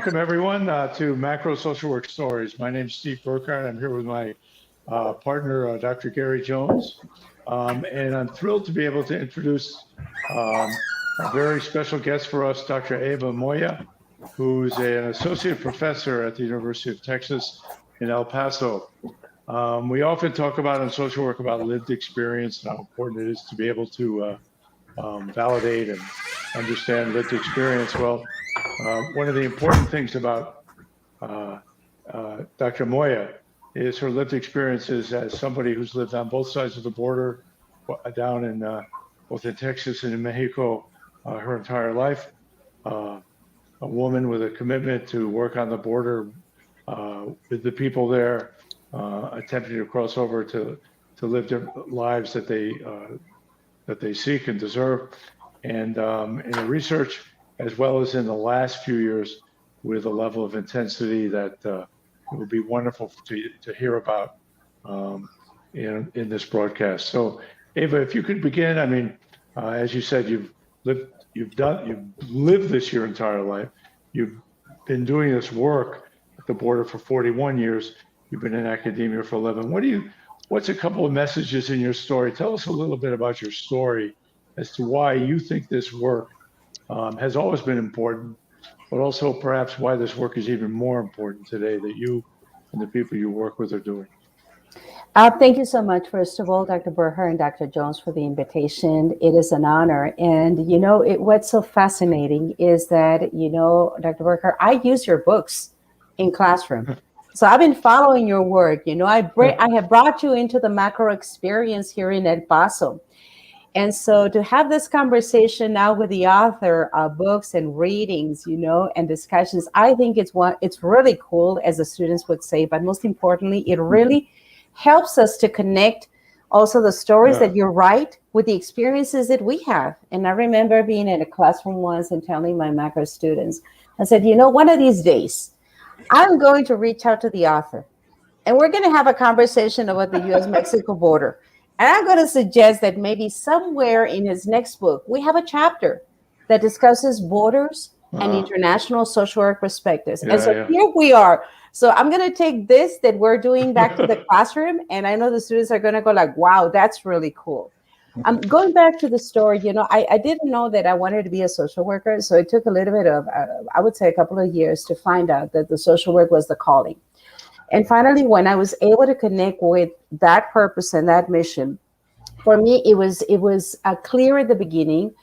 Welcome, everyone, to Macro Social Work Stories. My name is Steve Burkhardt. I'm here with my partner, Dr. Gary Jones. And I'm thrilled to be able to introduce a very special guest for us, Dr. Ava Moya, who's an associate professor at the University of Texas in El Paso. We often talk about in social work about lived experience and how important it is to be able to validate and understand lived experience. Well, one of the important things about Dr. Moya is her lived experiences as somebody who's lived on both sides of the border, down in both in Texas and in Mexico, her entire life. A woman with a commitment to work on the border with the people there, attempting to cross over to live their lives that they seek and deserve. And in the research, as well as in the last few years, with a level of intensity that it would be wonderful to hear about in this broadcast. So, Ava, if you could begin. I mean, as you said, you've lived this your entire life. You've been doing this work at the border for 41 years. You've been in academia for 11. What's a couple of messages in your story? Tell us a little bit about your story as to why you think this work has always been important, but also perhaps why this work is even more important today that you and the people you work with are doing. Thank you so much, first of all, Dr. Burkhardt and Dr. Jones, for the invitation. It is an honor. And, what's so fascinating is that, Dr. Burkhardt, I use your books in classroom. So I've been following your work. I have brought you into the macro experience here in El Paso. And so to have this conversation now with the author of books and readings, and discussions, I think it's really cool, as the students would say, but most importantly, it really helps us to connect also the stories that you write with the experiences that we have. And I remember being in a classroom once and telling my macro students, I said, one of these days, I'm going to reach out to the author and we're going to have a conversation about the U.S.-Mexico border. And I'm going to suggest that maybe somewhere in his next book, we have a chapter that discusses borders and international social work perspectives. And so here we are. So I'm going to take this that we're doing back to the classroom. And I know the students are going to go like, wow, that's really cool. Going back to the story, I didn't know that I wanted to be a social worker. So it took a little bit of, I would say a couple of years to find out that the social work was the calling. And finally, when I was able to connect with that purpose and that mission, for me, it was clear at the beginning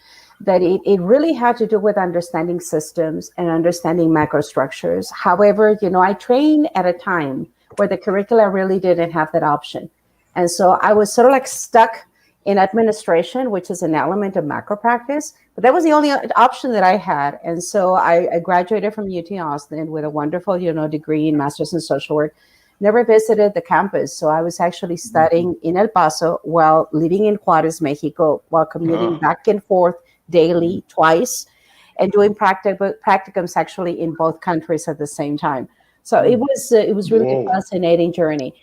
that it really had to do with understanding systems and understanding macro structures. However, I trained at a time where the curricula really didn't have that option. And so I was sort of like stuck in administration, which is an element of macro practice, but that was the only option that I had. And so I graduated from UT Austin with a wonderful, degree in Master's in Social Work. Never visited the campus. So I was actually studying in El Paso while living in Juarez, Mexico, while commuting back and forth daily, twice, and doing practicums actually in both countries at the same time. So it was really a fascinating journey.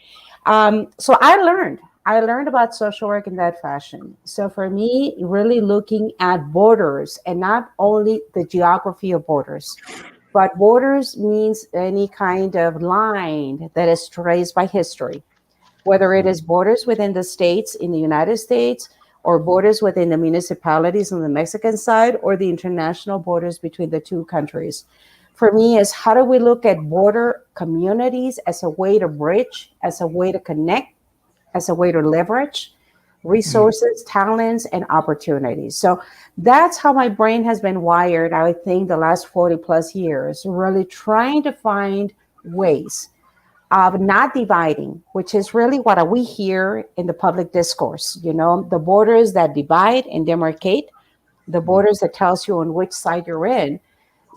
So I learned about social work in that fashion. So for me, really looking at borders and not only the geography of borders, but borders means any kind of line that is traced by history, whether it is borders within the states in the United States or borders within the municipalities on the Mexican side or the international borders between the two countries. For me, is how do we look at border communities as a way to bridge, as a way to connect, as a way to leverage resources, talents, and opportunities. So that's how my brain has been wired, I think, the last 40 plus years, really trying to find ways of not dividing, which is really what we hear in the public discourse, the borders that divide and demarcate, the borders that tells you on which side you're in.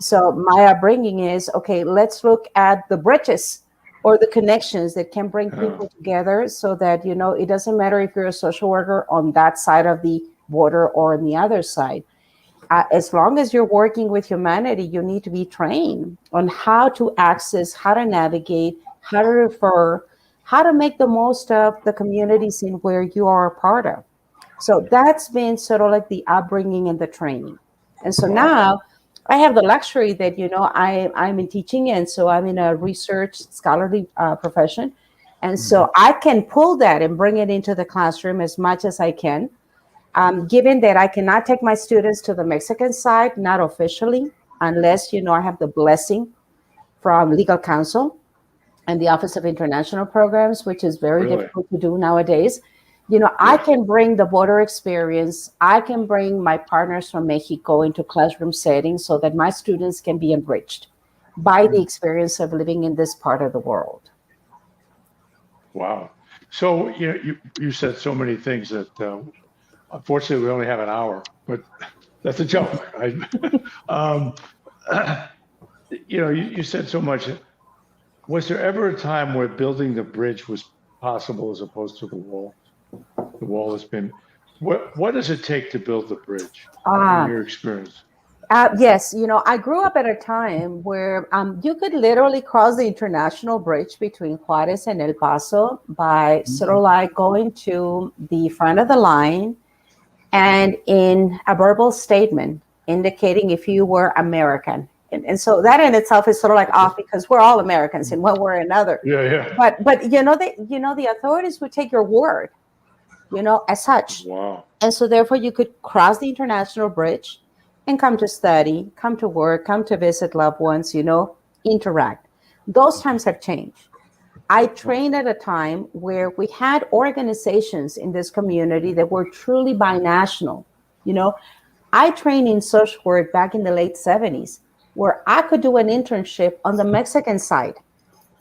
So my upbringing is, okay, let's look at the bridges or the connections that can bring people together so that, it doesn't matter if you're a social worker on that side of the border or on the other side. As long as you're working with humanity, you need to be trained on how to access, how to navigate, how to refer, how to make the most of the communities in where you are a part of. So that's been sort of like the upbringing and the training. And so now I have the luxury that, I'm in teaching, and so I'm in a research scholarly profession. And Mhm. so I can pull that and bring it into the classroom as much as I can. Given that I cannot take my students to the Mexican side, not officially, unless, I have the blessing from legal counsel and the Office of International Programs, which is very Really? difficult to do nowadays. I Yeah. can bring the border experience. I can bring my partners from Mexico into classroom settings so that my students can be enriched by the Mm. experience of living in this part of the world. Wow. So you said so many things that unfortunately we only have an hour, but that's a joke. Um, you said so much. Was there ever a time where building the bridge was possible as opposed to the wall? The wall has been. What does it take to build the bridge, in Ah, your experience? yes, I grew up at a time where you could literally cross the international bridge between Juarez and El Paso by sort of like going to the front of the line and in a verbal statement indicating if you were American. And so that in itself is sort of like off because we're all Americans in one way or another. Yeah, yeah. But the authorities would take your word, as such. Wow. And so therefore you could cross the international bridge and come to study, come to work, come to visit loved ones, interact. Those times have changed. I trained at a time where we had organizations in this community that were truly binational. You know, I trained in social work back in the late 70s, where I could do an internship on the Mexican side.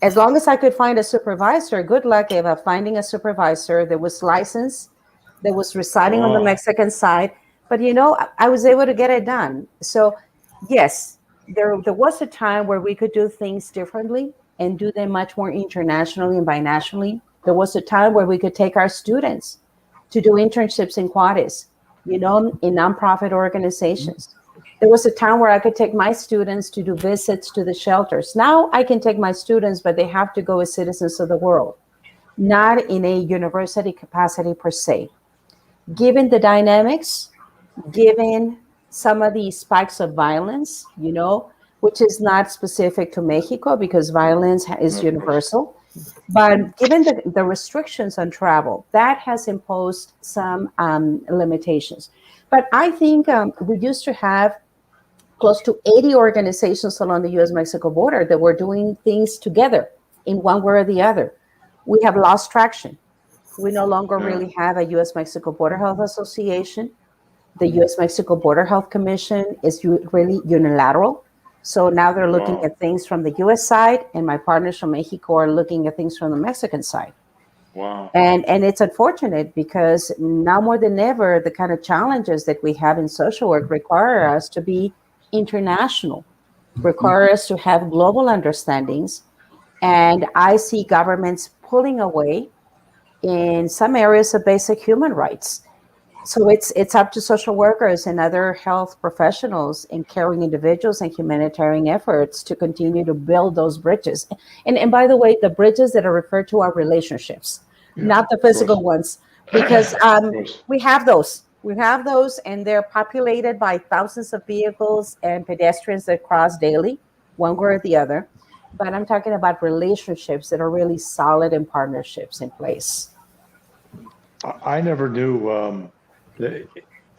As long as I could find a supervisor, good luck, Eva, finding a supervisor that was licensed, that was residing on the Oh, Mexican side. But I was able to get it done. So yes, there was a time where we could do things differently and do them much more internationally and binationally. There was a time where we could take our students to do internships in Juarez, in nonprofit organizations. There was a time where I could take my students to do visits to the shelters. Now I can take my students, but they have to go as citizens of the world, not in a university capacity per se. Given the dynamics, given some of the spikes of violence, which is not specific to Mexico because violence is of course. universal, but given the restrictions on travel, that has imposed some limitations. But I think we used to have close to 80 organizations along the US Mexico border that were doing things together in one way or the other. We have lost traction. We no longer Yeah. really have a US Mexico Border Health Association. The US Mexico Border Health Commission is really unilateral. So now they're looking Wow. at things from the US side, and my partners from Mexico are looking at things from the Mexican side. Wow. And it's unfortunate because now more than ever, the kind of challenges that we have in social work require us to be international, require us to have global understandings. And I see governments pulling away in some areas of basic human rights. So it's up to social workers and other health professionals and caring individuals and humanitarian efforts to continue to build those bridges. And by the way, the bridges that are referred to are relationships, Yeah. not the Of course. physical ones, because Of course. we have those. We have those, and they're populated by thousands of vehicles and pedestrians that cross daily, one way or the other. But I'm talking about relationships that are really solid and partnerships in place. I never knew the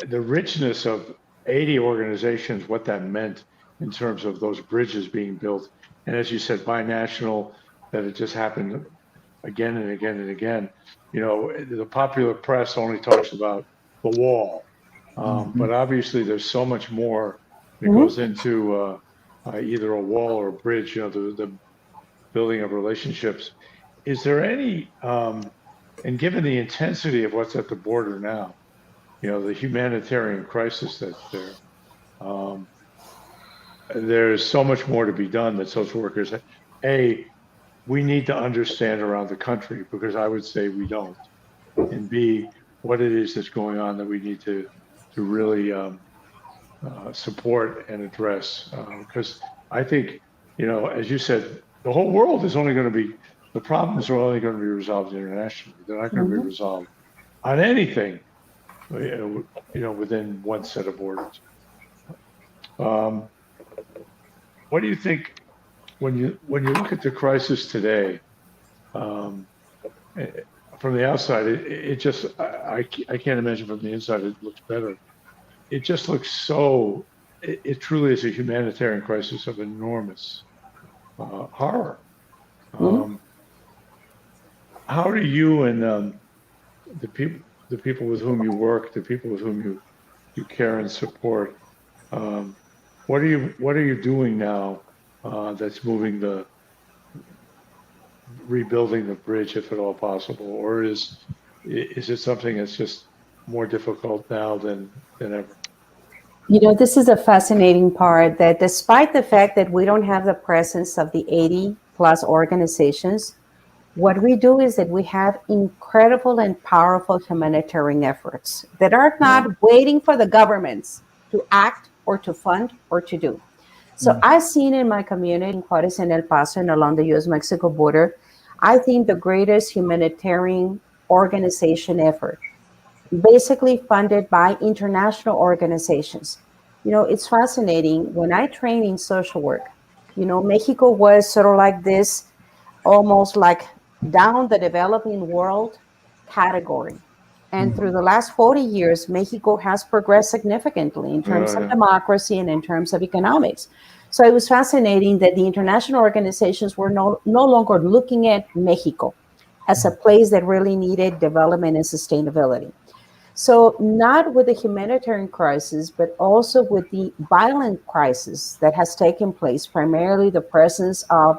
the richness of 80 organizations, what that meant in terms of those bridges being built. And as you said, binational, that it just happened again and again and again. The popular press only talks about the wall, but obviously there's so much more that Mhm. goes into either a wall or a bridge. The building of relationships. Is there any, and given the intensity of what's at the border now, the humanitarian crisis that's there, um, there's so much more to be done that social workers, A, we need to understand around the country because I would say we don't, and B, what it is that's going on that we need to really support and address. Because I think, as you said, the whole world is only going to be, the problems are only going to be resolved internationally. They're not going to be Mhm. resolved on anything, within one set of borders. Um, What do you think when you look at the crisis today? Um, eh, from the outside, it just I can't imagine from the inside it looks better. It just looks so. It truly is a humanitarian crisis of enormous horror. Mhm. Um, how do you and the people with whom you work, the people with whom you care and support, um, what are you doing now that's moving the rebuilding the bridge, if at all possible, or is it something that's just more difficult now than ever? You know, this is a fascinating part that despite the fact that we don't have the presence of the 80 plus organizations, what we do is that we have incredible and powerful humanitarian efforts that are not Wow. waiting for the governments to act or to fund or to do. So Mm. I've seen in my community in Juarez and El Paso and along the US-Mexico border, I think the greatest humanitarian organization effort, basically funded by international organizations. You know, it's fascinating. When I train in social work, you know, Mexico was sort of like this, almost like down the developing world category. And through Mhm. the last 40 years, Mexico has progressed significantly in terms Yeah, of yeah. democracy and in terms of economics. So it was fascinating that the international organizations were no longer looking at Mexico as a place that really needed development and sustainability. So, not with the humanitarian crisis, but also with the violent crisis that has taken place, primarily the presence of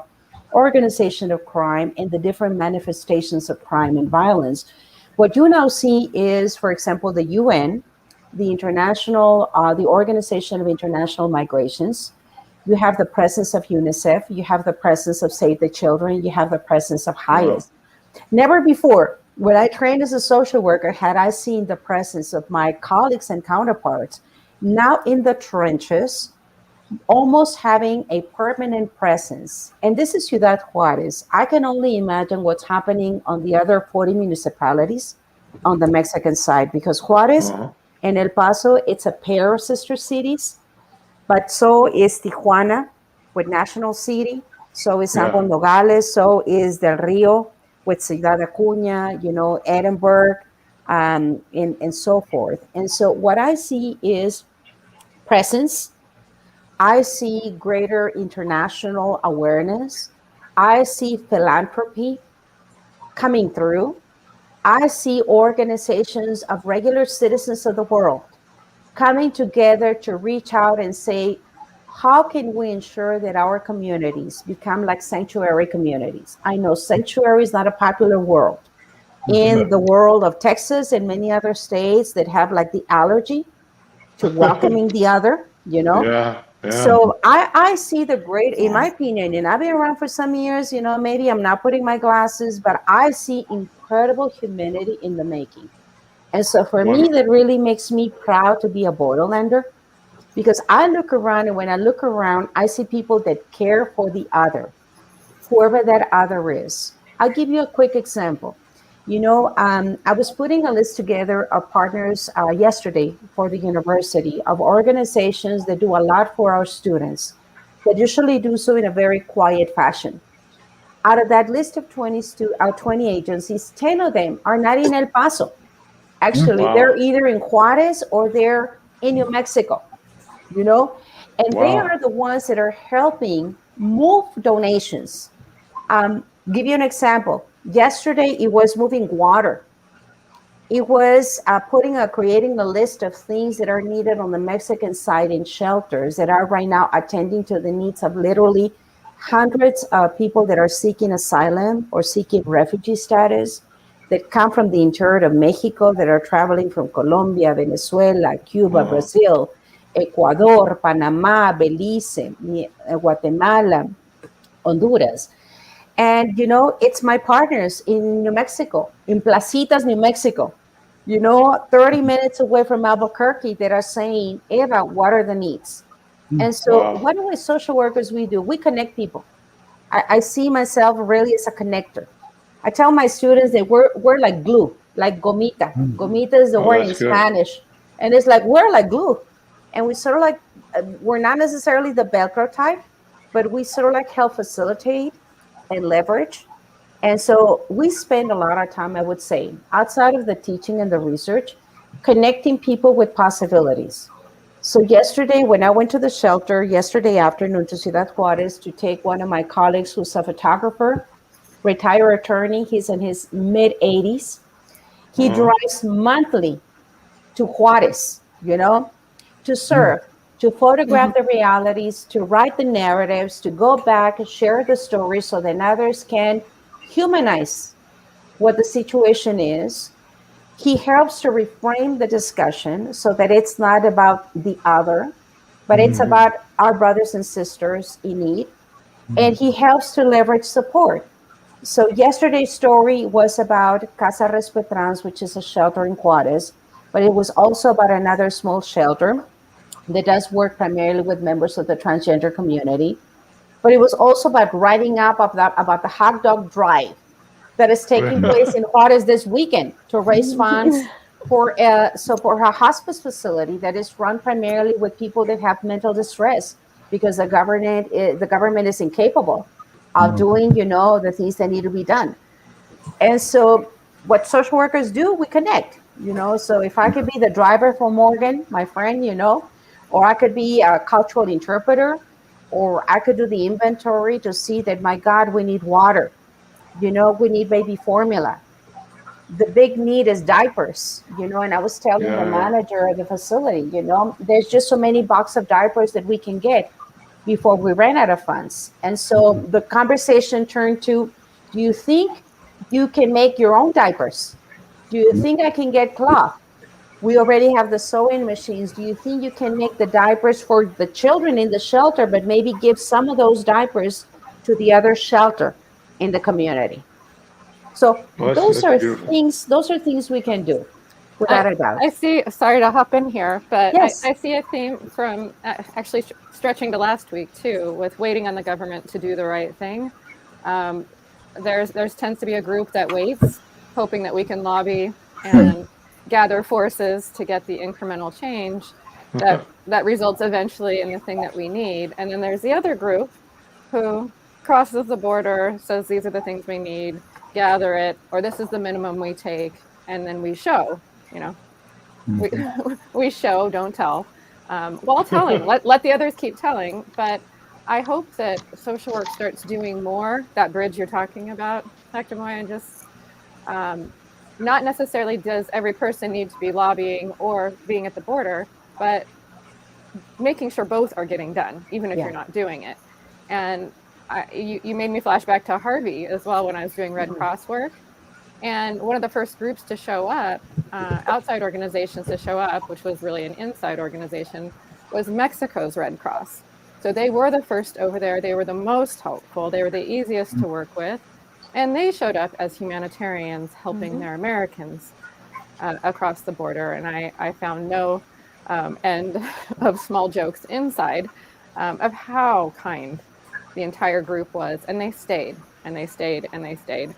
organization of crime and the different manifestations of crime and violence. What you now see is, for example, the UN, the Organization of International Migrations. You have the presence of UNICEF, you have the presence of Save the Children, you have the presence of Wow. HIAS. Never before, when I trained as a social worker, had I seen the presence of my colleagues and counterparts now in the trenches, almost having a permanent presence. And this is Ciudad Juarez. I can only imagine what's happening on the other 40 municipalities on the Mexican side, because Juarez Uh-huh. and El Paso, it's a pair of sister cities, but so is Tijuana with National City. So is San Yeah. Juan Nogales. So is Del Rio with Ciudad Acuña, you know, Edinburgh, and so forth. And so what I see is presence. I see greater international awareness. I see philanthropy coming through. I see organizations of regular citizens of the world coming together to reach out and say, how can we ensure that our communities become like sanctuary communities? I know sanctuary is not a popular word in the world of Texas and many other states that have like the allergy to welcoming the other, you know? Yeah. Yeah. So I see the great, in my opinion, and I've been around for some years, you know, maybe I'm not putting my glasses, but I see incredible humanity in the making. And so for me, Wonderful. that really makes me proud to be a borderlander because I look around, and when I look around, I see people that care for the other, whoever that other is. I'll give you a quick example. You know, I was putting a list together of partners yesterday for the university of organizations that do a lot for our students, that usually do so in a very quiet fashion. Out of that list of 20 agencies, 10 of them are not in El Paso. Actually, they're Wow. either in Juarez or they're in New Mexico, you know, and they Wow. are the ones that are helping move donations. Give you an example. Yesterday, it was moving water. It was creating a list of things that are needed on the Mexican side in shelters that are right now attending to the needs of literally hundreds of people that are seeking asylum or seeking refugee status that come from the interior of Mexico, that are traveling from Colombia, Venezuela, Cuba, Uh-huh. Brazil, Ecuador, Panama, Belize, Guatemala, Honduras. And, you know, it's my partners in New Mexico, in Placitas, New Mexico, you know, 30 minutes away from Albuquerque that are saying, Eva, what are the needs? And so, Wow. what do we social workers we do? We connect people. I see myself really as a connector. I tell my students that we're like glue, like gomita. Gomita is the Oh, word that's in good. Spanish. And it's like, we're like glue. and we sort of like, we're not necessarily the Velcro type, but we sort of like help facilitate and leverage. And so we spend a lot of time, I would say, outside of the teaching and the research, connecting people with possibilities. So yesterday, when I went to the shelter yesterday afternoon to Ciudad Juarez to take one of my colleagues who's a photographer, retired attorney, he's in his mid 80s. He drives monthly to Juarez, to serve, to photograph the realities, to write the narratives, to go back and share the stories so that others can humanize what the situation is. He helps to reframe the discussion so that it's not about the other, but it's about our brothers and sisters in need. And he helps to leverage support. So yesterday's story was about Casa Respetrans, which is a shelter in Juarez, but it was also about another small shelter that does work primarily with members of the transgender community. But it was also about writing up about the hot dog drive that is taking place in Juarez this weekend to raise funds for for a hospice facility that is run primarily with people that have mental distress because the government is incapable of doing the things that need to be done. And so what social workers do, we connect. So if I could be the driver for Morgan, my friend, or I could be a cultural interpreter, or I could do the inventory to see that, my God, we need water. We need baby formula. The big need is diapers, and I was telling the manager of the facility, there's just so many boxes of diapers that we can get before we ran out of funds. And so the conversation turned to, do you think you can make your own diapers? Do you think I can get cloth? We already have the sewing machines. Do you think you can make the diapers for the children in the shelter, but maybe give some of those diapers to the other shelter in the community? So those are things we can do, without a doubt. I see, sorry to hop in here, but Yes. I see a theme from actually stretching to last week too, with waiting on the government to do the right thing. There's tends to be a group that waits, hoping that we can lobby and gather forces to get the incremental change that results eventually in the thing that we need. And then there's the other group who crosses the border, says these are the things we need, gather it, or this is the minimum we take, and then we show, we show, don't tell, while telling, let the others keep telling. But I hope that social work starts doing more, that bridge you're talking about, Dr. Moya, and just not necessarily does every person need to be lobbying or being at the border, but making sure both are getting done, even if you're not doing it. And you made me flash back to Harvey as well when I was doing Red Cross work. And one of the first groups to show up, outside organizations to show up, which was really an inside organization, was Mexico's Red Cross. So they were the first over there. They were the most helpful. They were the easiest to work with. And they showed up as humanitarians helping their Americans across the border. And I found no end of small jokes inside of how kind the entire group was. And they stayed, and they stayed, and they stayed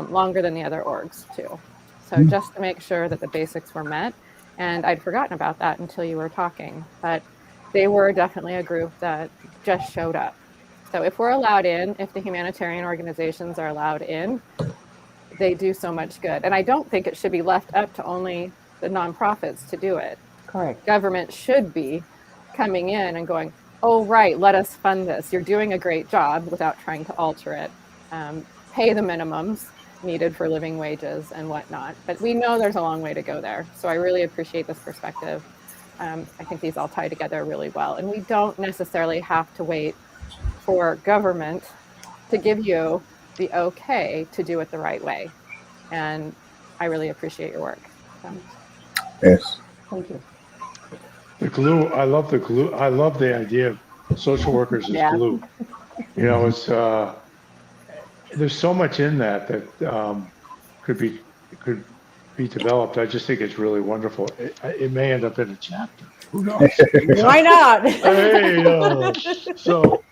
longer than the other orgs too. So just to make sure that the basics were met. And I'd forgotten about that until you were talking. But they were definitely a group that just showed up. So if we're allowed in, if the humanitarian organizations are allowed in, they do so much good. And I don't think it should be left up to only the nonprofits to do it. Correct. Government should be coming in and going, oh, right, let us fund this. You're doing a great job, without trying to alter it. Pay the minimums needed for living wages and whatnot. But we know there's a long way to go there. So I really appreciate this perspective. I think these all tie together really well. And we don't necessarily have to wait for government to give you the okay to do it the right way. And I really appreciate your work. So. Yes. Thank you. The glue, I love the glue. I love the idea of social workers as glue. It's there's so much in that could be developed. I just think it's really wonderful. It may end up in a chapter. Who knows? Why not? Hey, so,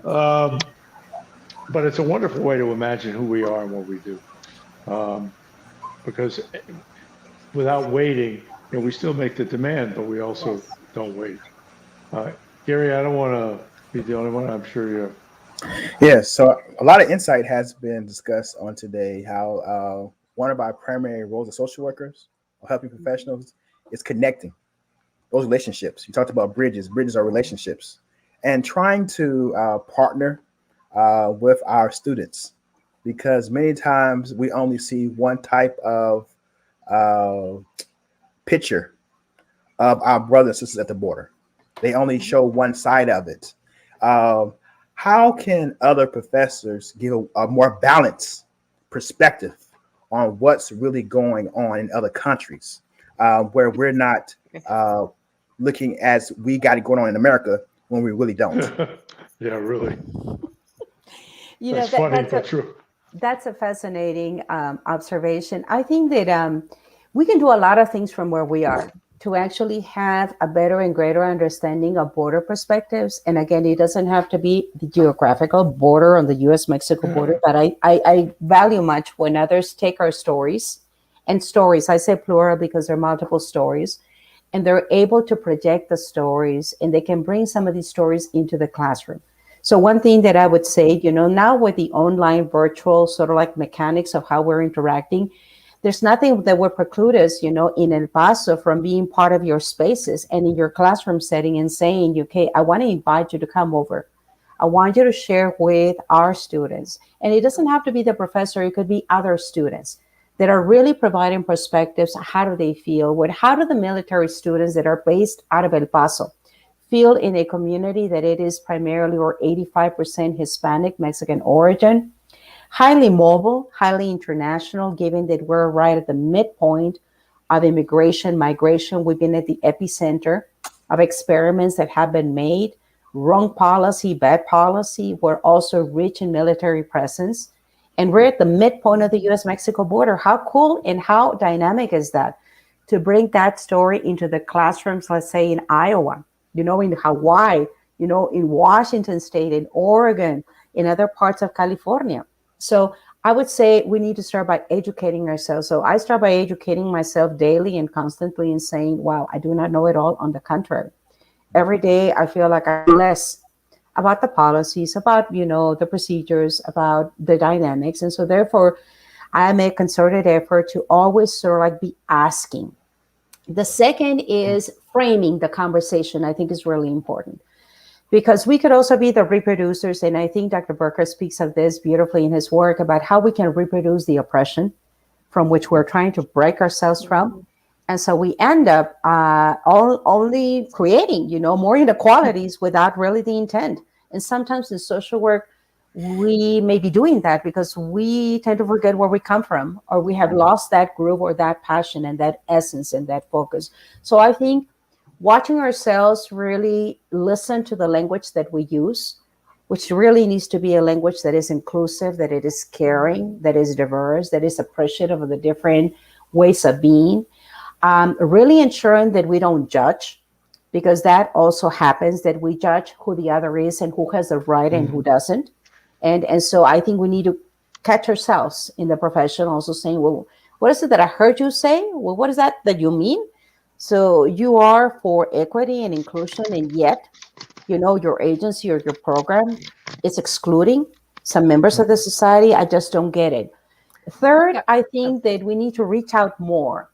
but it's a wonderful way to imagine who we are and what we do. Because without waiting, we still make the demand, but we also don't wait. Uh, Gary, I don't want to be the only one. I'm sure you're. Yes, so a lot of insight has been discussed on today. How one of our primary roles as social workers or helping professionals is connecting those relationships. You talked about bridges. Bridges are relationships, and trying to partner with our students, because many times we only see one type of uh, picture of our brothers and sisters at the border. They only show one side of it. Um, how can other professors give a more balanced perspective on what's really going on in other countries, where we're not uh, looking as we got it going on in America when we really don't? Yeah, really. You know, That's funny, that's but true. a fascinating observation. I think that we can do a lot of things from where we are to actually have a better and greater understanding of border perspectives. And again, it doesn't have to be the geographical border on the US-Mexico border, but I value much when others take our stories, and stories, I say plural because there are multiple stories, and they're able to project the stories, and they can bring some of these stories into the classroom. So one thing that I would say, now with the online virtual sort of like mechanics of how we're interacting, there's nothing that would preclude us, in El Paso from being part of your spaces and in your classroom setting and saying, okay, I want to invite you to come over. I want you to share with our students. And it doesn't have to be the professor, it could be other students that are really providing perspectives. How do they feel? How do the military students that are based out of El Paso feel in a community that it is primarily or 85% Hispanic, Mexican origin, highly mobile, highly international, given that we're right at the midpoint of immigration, migration. We've been at the epicenter of experiments that have been made, wrong policy, bad policy. We're also rich in military presence. And we're at the midpoint of the US-Mexico border. How cool and how dynamic is that? To bring that story into the classrooms, let's say in Iowa, in Hawaii, in Washington State, in Oregon, in other parts of California. So I would say we need to start by educating ourselves. So I start by educating myself daily and constantly and saying, wow, I do not know it all. On the contrary, every day I feel like I know less about the policies, about, the procedures, about the dynamics. And so therefore, I make concerted effort to always sort of like be asking. The second is framing the conversation. I think is really important, because we could also be the reproducers. And I think Dr. Burker speaks of this beautifully in his work about how we can reproduce the oppression from which we're trying to break ourselves from. And so we end up only creating, more inequalities without really the intent. And sometimes in social work, we may be doing that because we tend to forget where we come from, or we have lost that groove or that passion and that essence and that focus. So I think watching ourselves really listen to the language that we use, which really needs to be a language that is inclusive, that it is caring, that is diverse, that is appreciative of the different ways of being. Really ensuring that we don't judge, because that also happens, that we judge who the other is and who has the right and who doesn't. And so I think we need to catch ourselves in the profession also saying, well, what is it that I heard you say? Well, what is that you mean? So you are for equity and inclusion, and yet, your agency or your program is excluding some members of the society. I just don't get it. Third, I think that we need to reach out more.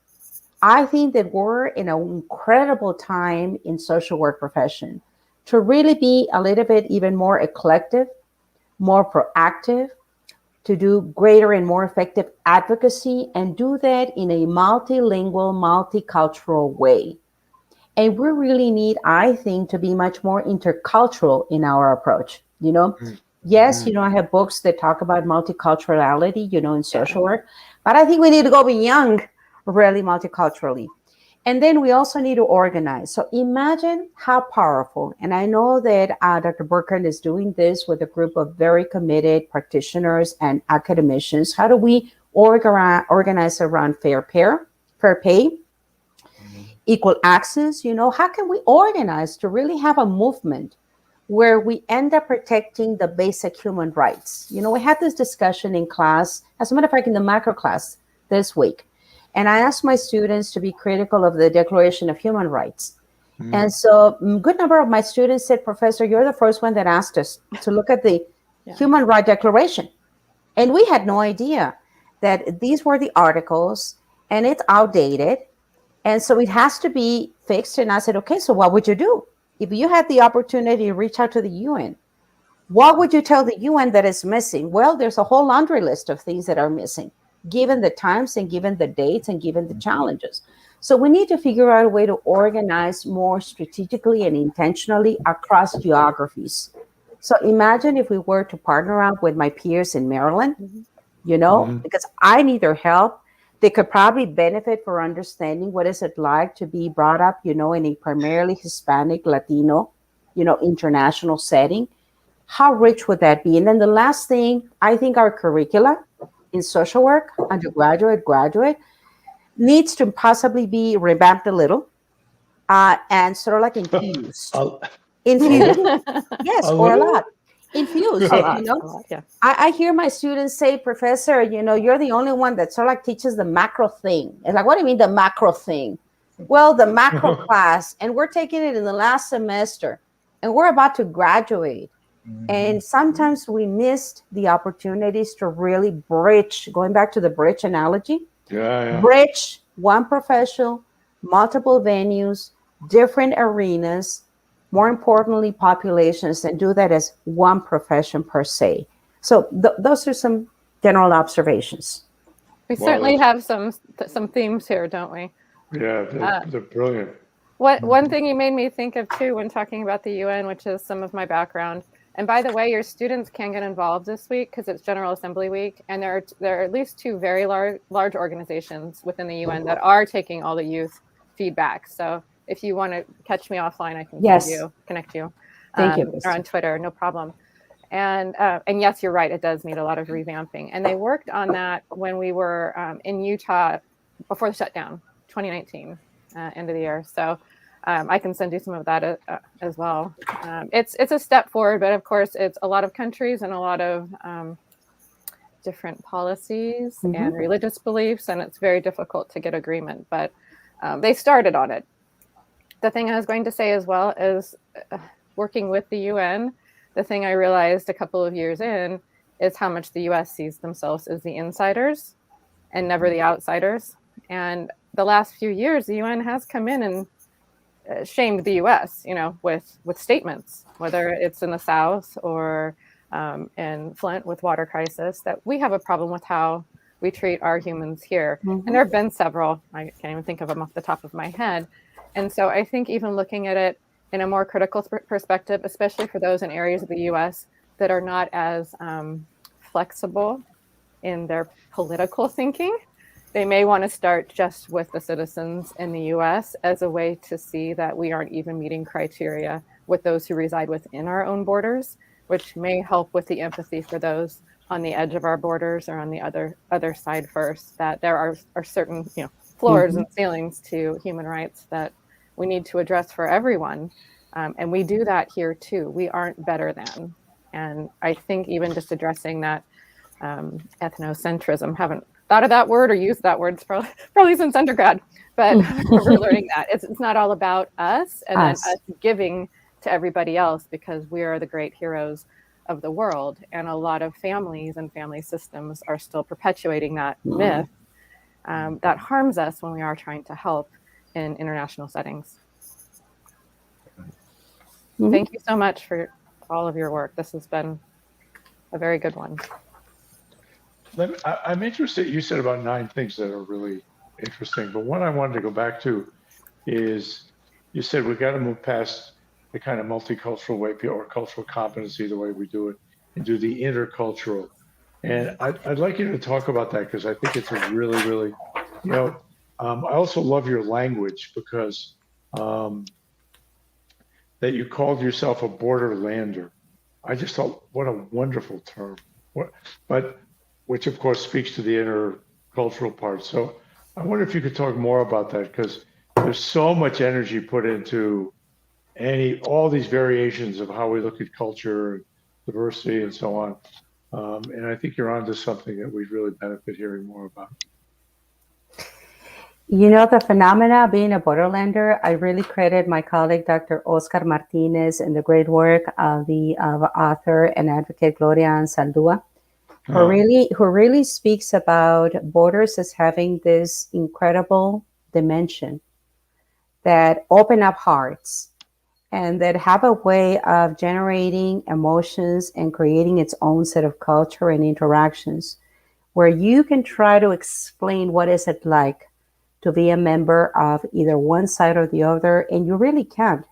I think that we're in an incredible time in social work profession to really be a little bit even more eclectic, more proactive, to do greater and more effective advocacy, and do that in a multilingual, multicultural way. And we really need, I think, to be much more intercultural in our approach. Yes, I have books that talk about multiculturality, in social work, but I think we need to go beyond really multiculturally. And then we also need to organize. So imagine how powerful, and I know that Dr. Burkhardt is doing this with a group of very committed practitioners and academicians. How do we organize around fair pay, equal access? How can we organize to really have a movement where we end up protecting the basic human rights? We had this discussion in class, as a matter of fact, in the macro class this week. And I asked my students to be critical of the Declaration of Human Rights. And so a good number of my students said, Professor, you're the first one that asked us to look at the Human Rights Declaration. And we had no idea that these were the articles and it's outdated. And so it has to be fixed. And I said, okay, so what would you do? If you had the opportunity to reach out to the UN, what would you tell the UN that is missing? Well, there's a whole laundry list of things that are missing, given the times and given the dates and given the challenges. So we need to figure out a way to organize more strategically and intentionally across geographies. So imagine if we were to partner up with my peers in Maryland, because I need their help. They could probably benefit for understanding what is it like to be brought up, in a primarily Hispanic, Latino, international setting. How rich would that be? And then the last thing, I think our curricula in social work, undergraduate, graduate, needs to possibly be revamped a little and sort of like infused. Infused. Yes, or a lot. Infused. A lot, yeah. I hear my students say, Professor, you're the only one that sort of like teaches the macro thing. It's like, what do you mean the macro thing? Well, the macro class, and we're taking it in the last semester, and we're about to graduate. And sometimes we missed the opportunities to really bridge, going back to the bridge analogy, bridge one professional, multiple venues, different arenas, more importantly, populations, and do that as one profession per se. So those are some general observations. We certainly have some themes here, don't we? Yeah, they're brilliant. One thing you made me think of too when talking about the UN, which is some of my background. And by the way, your students can get involved this week because it's General Assembly Week, and there are at least two very large organizations within the UN that are taking all the youth feedback. So if you want to catch me offline, I can connect you. Thank you. Or on Twitter, no problem. And yes, you're right. It does need a lot of revamping. And they worked on that when we were in Utah before the shutdown, 2019, end of the year. So I can send you some of that as well. It's a step forward, but of course, it's a lot of countries and a lot of different policies and religious beliefs, and it's very difficult to get agreement. But they started on it. The thing I was going to say as well is working with the UN, the thing I realized a couple of years in is how much the US sees themselves as the insiders and never the outsiders. And the last few years, the UN has come in and shamed the US, with statements, whether it's in the South or in Flint with water crisis, that we have a problem with how we treat our humans here. And there have been several, I can't even think of them off the top of my head. And so I think even looking at it in a more critical perspective, especially for those in areas of the US that are not as flexible in their political thinking, they may want to start just with the citizens in the US as a way to see that we aren't even meeting criteria with those who reside within our own borders, which may help with the empathy for those on the edge of our borders or on the other side first, that there are certain floors and ceilings to human rights that we need to address for everyone. And we do that here too. We aren't better than. And I think even just addressing that ethnocentrism, haven't thought of that word or used that word probably since undergrad, but we're learning that. It's not all about us and then us giving to everybody else because we are the great heroes of the world. And a lot of families and family systems are still perpetuating that myth that harms us when we are trying to help in international settings. Thank you so much for all of your work. This has been a very good one. I'm interested, you said about 9 things that are really interesting, but one I wanted to go back to is you said we got to move past the kind of multicultural way or cultural competency, the way we do it, and do the intercultural. And I'd like you to talk about that because I think it's a really, really, I also love your language because that you called yourself a borderlander. I just thought, what a wonderful term. But which of course speaks to the intercultural part. So I wonder if you could talk more about that because there's so much energy put into all these variations of how we look at culture, diversity, and so on. And I think you're onto something that we'd really benefit hearing more about. You know, the phenomena of being a borderlander, I really credit my colleague, Dr. Oscar Martinez, and the great work of the author and advocate Gloria Ansaldúa, who really speaks about borders as having this incredible dimension that open up hearts and that have a way of generating emotions and creating its own set of culture and interactions, where you can try to explain what is it like to be a member of either one side or the other, and you really can't,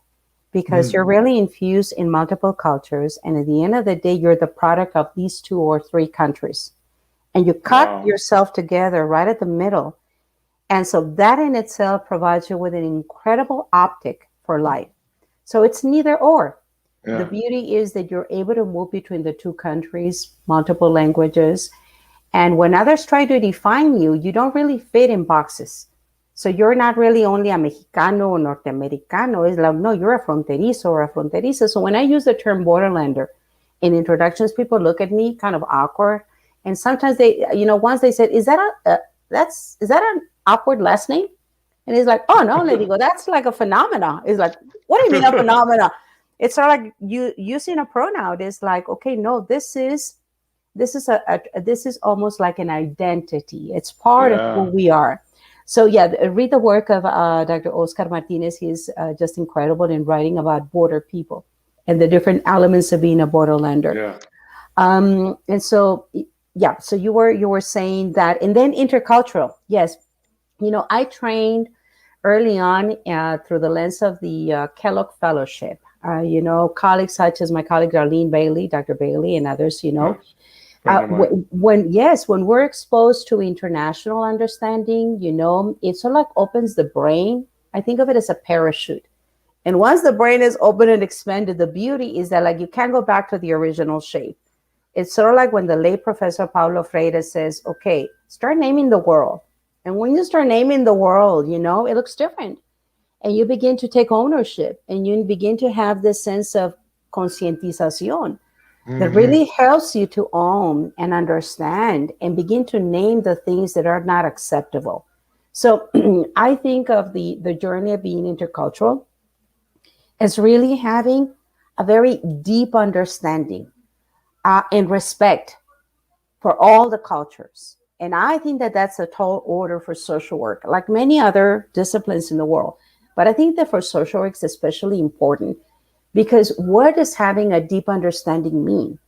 because you're really infused in multiple cultures, and at the end of the day, you're the product of these 2 or 3 countries, and you cut yourself together right at the middle. And so that in itself provides you with an incredible optic for life. So it's neither or. Yeah. The beauty is that you're able to move between the 2 countries, multiple languages, and when others try to define you, you don't really fit in boxes. So you're not really only a Mexicano or Norteamericano. It's like, no, you're a fronterizo or a fronteriza. So when I use the term borderlander in introductions, people look at me kind of awkward. And sometimes they, once they said, is that an awkward last name? And it's like, oh no, lady, go, that's like a phenomena. It's like, what do you mean a phenomena? It's sort of like you using a pronoun. It's like, okay, no, this is almost like an identity. It's part of who we are. So read the work of Dr. Oscar Martinez. He's just incredible in writing about border people and the different elements of being a borderlander. Yeah. And so, so you were saying that, and then intercultural. Yes. I trained early on through the lens of the Kellogg Fellowship. Colleagues such as my colleague Darlene Bailey, Dr. Bailey, and others, when we're exposed to international understanding, it sort of like opens the brain. I think of it as a parachute. And once the brain is open and expanded, the beauty is that you can't go back to the original shape. It's sort of like when the late Professor Paulo Freire says, okay, start naming the world. And when you start naming the world, it looks different. And you begin to take ownership and you begin to have this sense of concientización that really helps you to own and understand and begin to name the things that are not acceptable. So I think of the journey of being intercultural as really having a very deep understanding and respect for all the cultures. And I think that that's a tall order for social work, like many other disciplines in the world. But I think that for social work, it's especially important because what does having a deep understanding mean?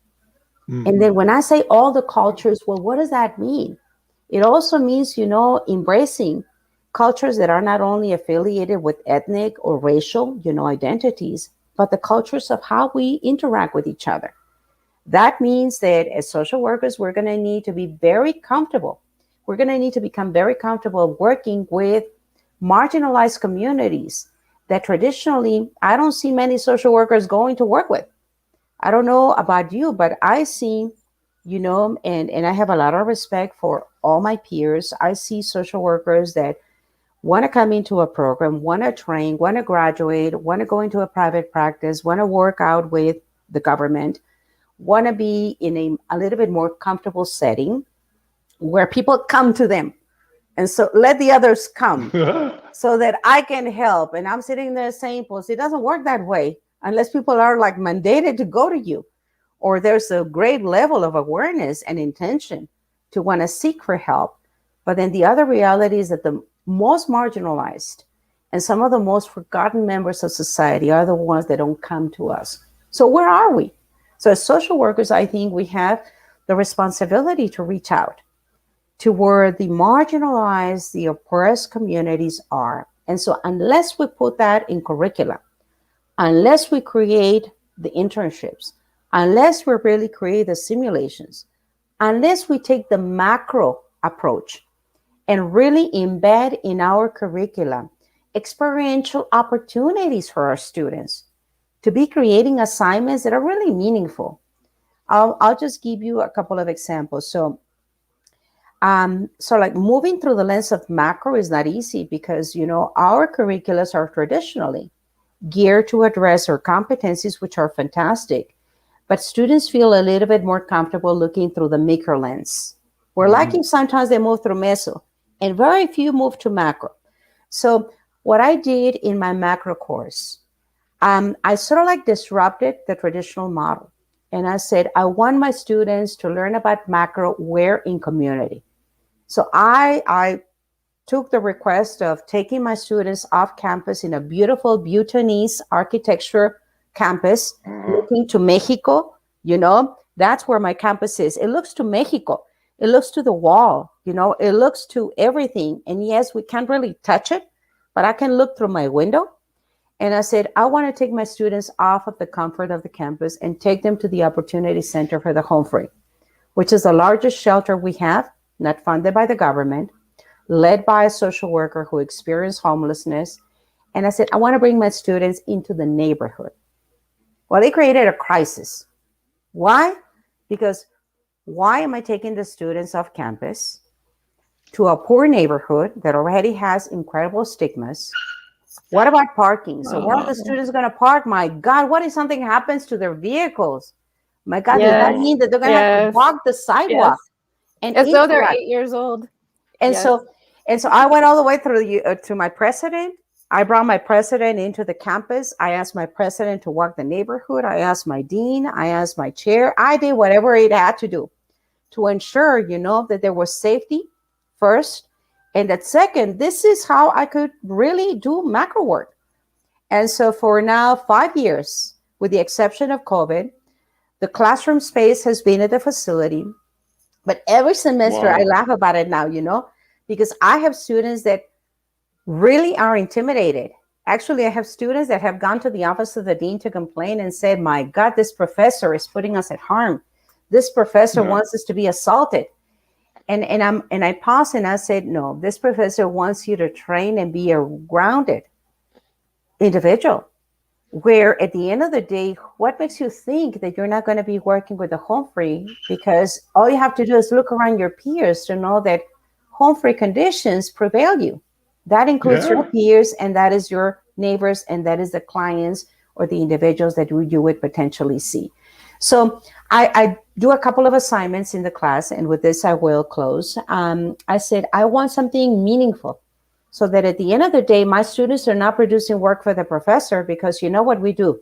And then when I say all the cultures, well, what does that mean? It also means, embracing cultures that are not only affiliated with ethnic or racial, identities, but the cultures of how we interact with each other. That means that as social workers, we're going to need to be very comfortable. We're going to need to become very comfortable working with marginalized communities that traditionally I don't see many social workers going to work with. I don't know about you, but I see, and I have a lot of respect for all my peers. I see social workers that want to come into a program, want to train, want to graduate, want to go into a private practice, want to work out with the government, want to be in a little bit more comfortable setting where people come to them. And so let the others come so that I can help. And I'm sitting there saying, well, it doesn't work that way unless people are mandated to go to you, or there's a great level of awareness and intention to want to seek for help. But then the other reality is that the most marginalized and some of the most forgotten members of society are the ones that don't come to us. So where are we? So as social workers, I think we have the responsibility to reach out to where the marginalized, the oppressed communities are. And so unless we put that in curricula, unless we create the internships, unless we really create the simulations, unless we take the macro approach and really embed in our curricula experiential opportunities for our students to be creating assignments that are really meaningful. I'll just give you a couple of examples. So moving through the lens of macro is not easy because, our curriculums are traditionally geared to address our competencies, which are fantastic. But students feel a little bit more comfortable looking through the micro lens. We're lucky sometimes they move through meso, and very few move to macro. So what I did in my macro course, I sort of like disrupted the traditional model. And I said, I want my students to learn about macro where in community. So I took the request of taking my students off campus in a beautiful Bhutanese architecture campus, looking to Mexico. That's where my campus is. It looks to Mexico. It looks to the wall. It looks to everything. And yes, we can't really touch it, but I can look through my window. And I said, I want to take my students off of the comfort of the campus and take them to the Opportunity Center for the Home Free, which is the largest shelter we have, not funded by the government, led by a social worker who experienced homelessness. And I said, I want to bring my students into the neighborhood. Well, they created a crisis. Why? Because why am I taking the students off campus to a poor neighborhood that already has incredible stigmas? What about parking? So where are the students going to park? My God, what if something happens to their vehicles? My God, does that mean that they're going to have to walk the sidewalk? And as though they're 8 years old. And so I went all the way through to my president. I brought my president into the campus. I asked my president to walk the neighborhood. I asked my dean. I asked my chair. I did whatever it had to do to ensure, that there was safety first. And that second, this is how I could really do macro work. And so for now, 5 years, with the exception of COVID, the classroom space has been at the facility. But every semester, I laugh about it now, because I have students that really are intimidated. Actually, I have students that have gone to the office of the dean to complain and said, my God, this professor is putting us at harm. This professor wants us to be assaulted. And I paused and I said, no, this professor wants you to train and be a grounded individual, where at the end of the day, what makes you think that you're not going to be working with the home free? Because all you have to do is look around your peers to know that home free conditions prevail you. That includes your peers, and that is your neighbors, and that is the clients or the individuals that you would potentially see. So I do a couple of assignments in the class, and with this I will close. I said, I want something meaningful so that at the end of the day, my students are not producing work for the professor, because you know what we do?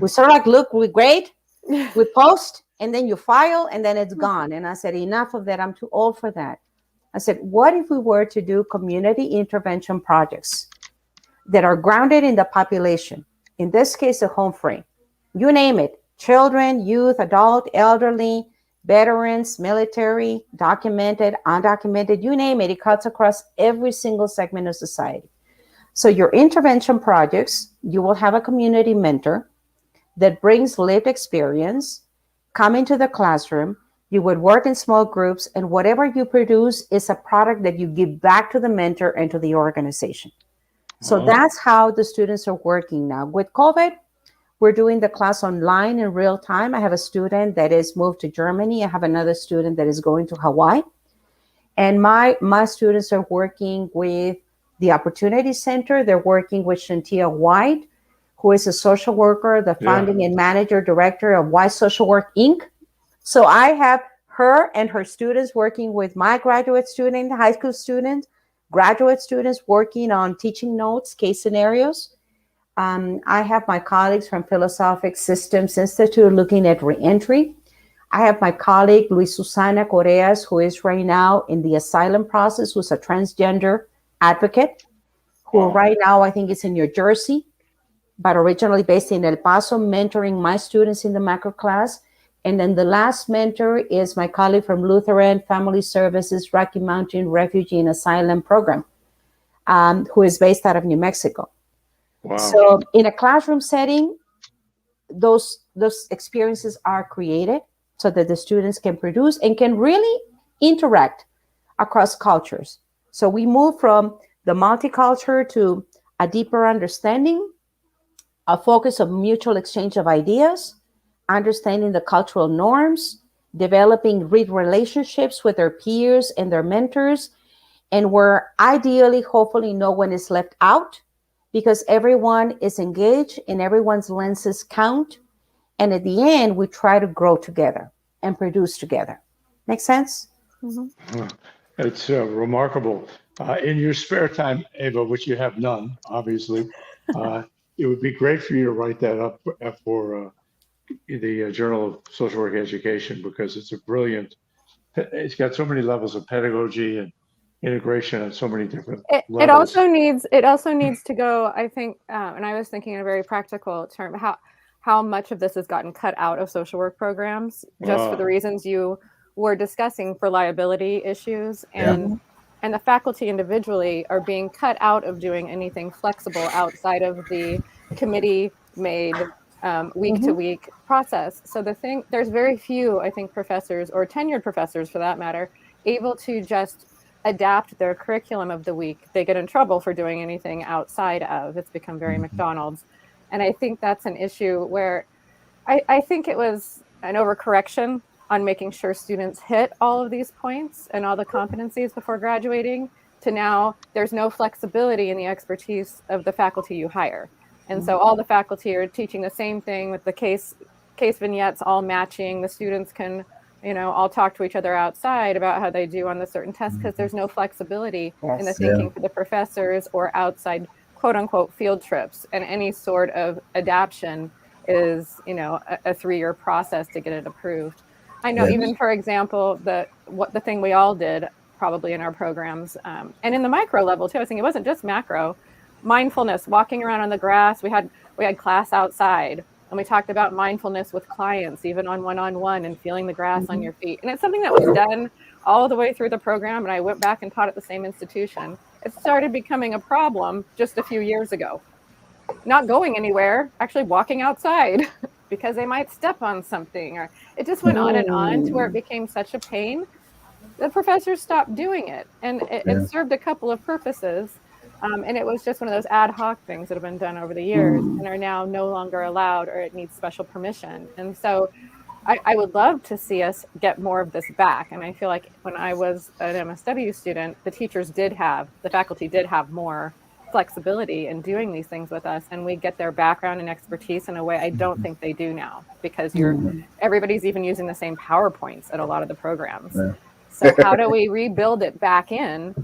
We sort of like, look, we grade, we post, and then you file, and then it's gone. And I said, enough of that. I'm too old for that. I said, what if we were to do community intervention projects that are grounded in the population? In this case, the home free. You name it. Children, youth, adult, elderly, veterans, military, documented, undocumented, you name it. It cuts across every single segment of society. So your intervention projects, you will have a community mentor that brings lived experience, come into the classroom. You would work in small groups, and whatever you produce is a product that you give back to the mentor and to the organization. So that's how the students are working now. With COVID, we're doing the class online in real time. I have a student that is moved to Germany. I have another student that is going to Hawaii. And my students are working with the Opportunity Center. They're working with Shantia White, who is a social worker, the founding and manager director of White Social Work, Inc. So I have her and her students working with my graduate student, high school students, graduate students working on teaching notes, case scenarios. I have my colleagues from Philosophic Systems Institute looking at reentry. I have my colleague, Luis Susana Correas, who is right now in the asylum process, who's a transgender advocate, who right now I think is in New Jersey, but originally based in El Paso, mentoring my students in the macro class. And then the last mentor is my colleague from Lutheran Family Services Rocky Mountain Refugee and Asylum Program, who is based out of New Mexico. Wow. So in a classroom setting, those experiences are created so that the students can produce and can really interact across cultures. So we move from the multicultural to a deeper understanding, a focus of mutual exchange of ideas, understanding the cultural norms, developing real relationships with their peers and their mentors, and where ideally, hopefully, no one is left out, because everyone is engaged and everyone's lenses count. And at the end, we try to grow together and produce together. Make sense? Mm-hmm. It's remarkable. In your spare time, Ava, which you have none, obviously, it would be great for you to write that up for the Journal of Social Work Education, because it's a brilliant, it's got so many levels of pedagogy and integration on so many different It levels. it also needs to go, I think, and I was thinking in a very practical term, how much of this has gotten cut out of social work programs just for the reasons you were discussing, for liability issues, and the faculty individually are being cut out of doing anything flexible outside of the committee made week to week process. So there's very few, I think, professors, or tenured professors for that matter, able to just adapt their curriculum of the week. They get in trouble for doing anything outside of. It's become very McDonald's. And I think that's an issue where I think it was an overcorrection on making sure students hit all of these points and all the competencies before graduating, to now there's no flexibility in the expertise of the faculty you hire. And so all the faculty are teaching the same thing with the case vignettes all matching. The students can, all talk to each other outside about how they do on the certain tests, because there's no flexibility in the thinking for the professors, or outside quote unquote field trips. And any sort of adaption is, a 3-year process to get it approved. I know, even for example, the thing we all did probably in our programs, and in the micro level too. I think it wasn't just macro. Mindfulness, walking around on the grass. We had class outside, and we talked about mindfulness with clients, even on one-on-one, and feeling the grass on your feet. And it's something that was done all the way through the program. And I went back and taught at the same institution. It started becoming a problem just a few years ago. Not going anywhere, actually walking outside because they might step on something, or it just went on and on to where it became such a pain. The professors stopped doing it, and it served a couple of purposes. And it was just one of those ad hoc things that have been done over the years and are now no longer allowed, or it needs special permission. And so I would love to see us get more of this back. And I feel like when I was an MSW student, the faculty did have more flexibility in doing these things with us, and we get their background and expertise in a way I don't think they do now, because everybody's even using the same PowerPoints at a lot of the programs. So how do we rebuild it back in?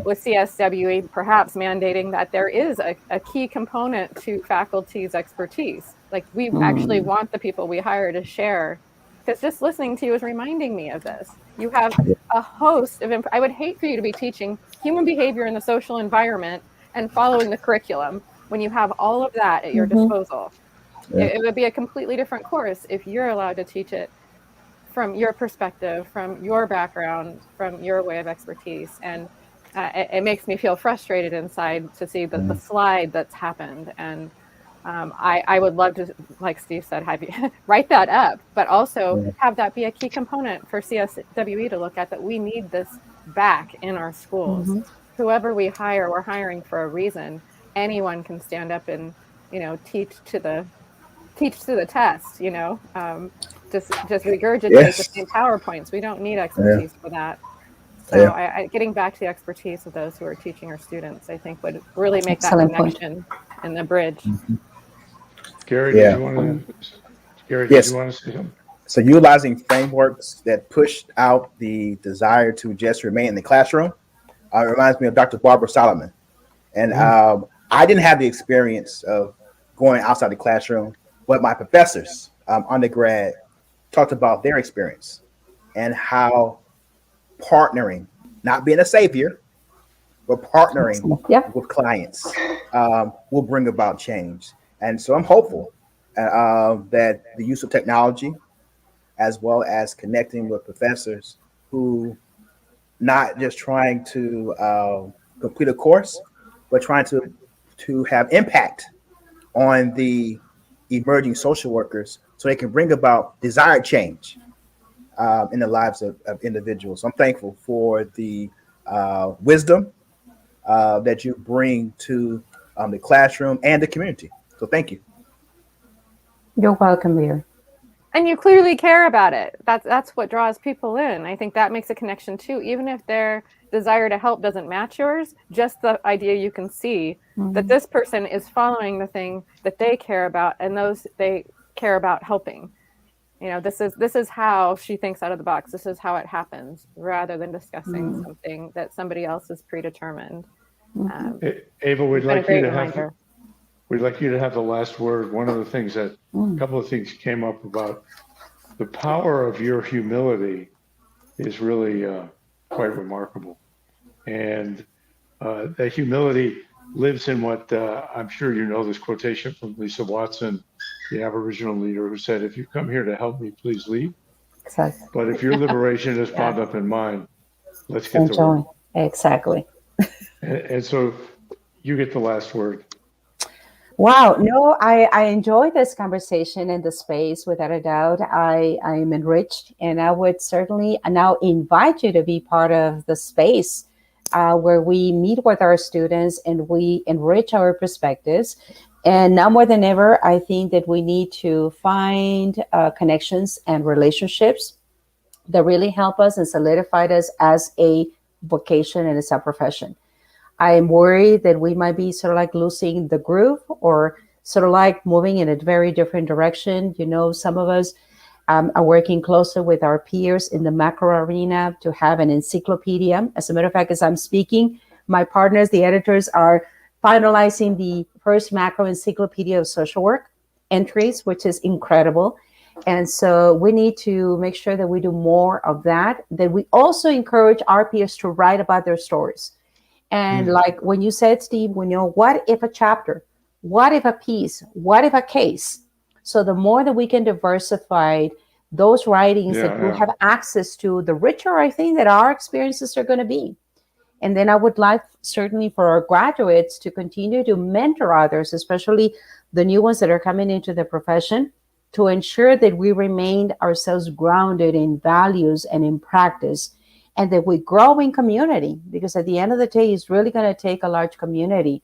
With CSWE perhaps mandating that there is a key component to faculty's expertise. Like, we actually want the people we hire to share, because just listening to you is reminding me of this. You have a host of, I would hate for you to be teaching human behavior in the social environment and following the curriculum when you have all of that at your disposal. It would be a completely different course if you're allowed to teach it from your perspective, from your background, from your way of expertise. And it makes me feel frustrated inside to see the slide that's happened. And I would love to, like Steve said, have you write that up, but also have that be a key component for CSWE to look at, that we need this back in our schools. Whoever we hire, we're hiring for a reason. Anyone can stand up and, teach to the test, just regurgitate the same PowerPoints. We don't need expertise for that. So getting back to the expertise of those who are teaching our students, I think would really make that connection and the bridge. Gary, did you want to say something? So utilizing frameworks that push out the desire to just remain in the classroom reminds me of Dr. Barbara Solomon. And I didn't have the experience of going outside the classroom, but my professors, undergrad, talked about their experience and how partnering, not being a savior, but partnering with clients will bring about change. And so I'm hopeful that the use of technology, as well as connecting with professors who not just trying to complete a course, but trying to have impact on the emerging social workers, so they can bring about desired change in the lives of individuals. So I'm thankful for the wisdom that you bring to the classroom and the community. So thank you. You're welcome, Lear. And you clearly care about it. That's what draws people in. I think that makes a connection too. Even if their desire to help doesn't match yours, just the idea you can see that this person is following the thing that they care about, and those they care about helping. this is how she thinks out of the box. This is how it happens, rather than discussing something that somebody else has predetermined. Ava, we'd It's been a like you great to have reminder. we'd like you to have the last word. One of the things a couple of things came up about the power of your humility is really quite remarkable, and that humility lives in what I'm sure you know this quotation from Lisa Watson, the Aboriginal leader, who said, "If you come here to help me, please leave. Exactly. But if your liberation is bound up in mine, let's get to Enjoy. work." Exactly. And so you get the last word. Wow. No, I enjoy this conversation and the space without a doubt. I'm enriched, and I would certainly now invite you to be part of the space where we meet with our students and we enrich our perspectives. And now more than ever, I think that we need to find connections and relationships that really help us and solidify us as a vocation and as a profession. I am worried that we might be sort of like losing the groove or sort of like moving in a very different direction. Some of us are working closer with our peers in the macro arena to have an encyclopedia. As a matter of fact, as I'm speaking, my partners, the editors, are finalizing the first macro encyclopedia of social work entries, which is incredible. And so we need to make sure that we do more of that, that we also encourage our peers to write about their stories. And like when you said, Steve, what if a chapter, what if a piece, what if a case? So the more that we can diversify those writings that we have access to, the richer I think that our experiences are going to be. And then I would like certainly for our graduates to continue to mentor others, especially the new ones that are coming into the profession, to ensure that we remain ourselves grounded in values and in practice, and that we grow in community, because at the end of the day, it's really going to take a large community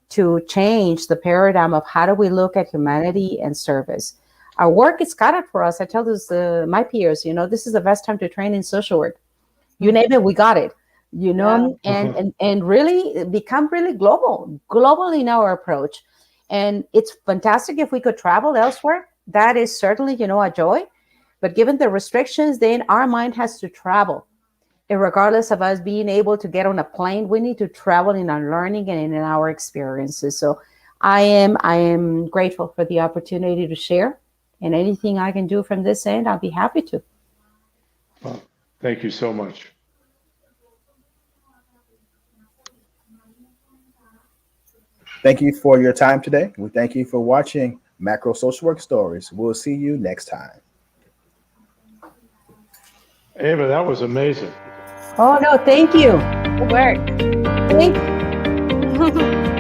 to change the paradigm of how do we look at humanity and service. Our work is scattered for us. I tell this my peers, this is the best time to train in social work. You name it, we got it. And really become really global in our approach. And it's fantastic if we could travel elsewhere. That is certainly, a joy. But given the restrictions, then our mind has to travel. And regardless of us being able to get on a plane, we need to travel in our learning and in our experiences. So I am grateful for the opportunity to share. And anything I can do from this end, I'll be happy to. Well, thank you so much. Thank you for your time today. We thank you for watching Macro Social Work Stories. We'll see you next time. Ava, that was amazing. Oh, no, thank you. Good work. Thank you.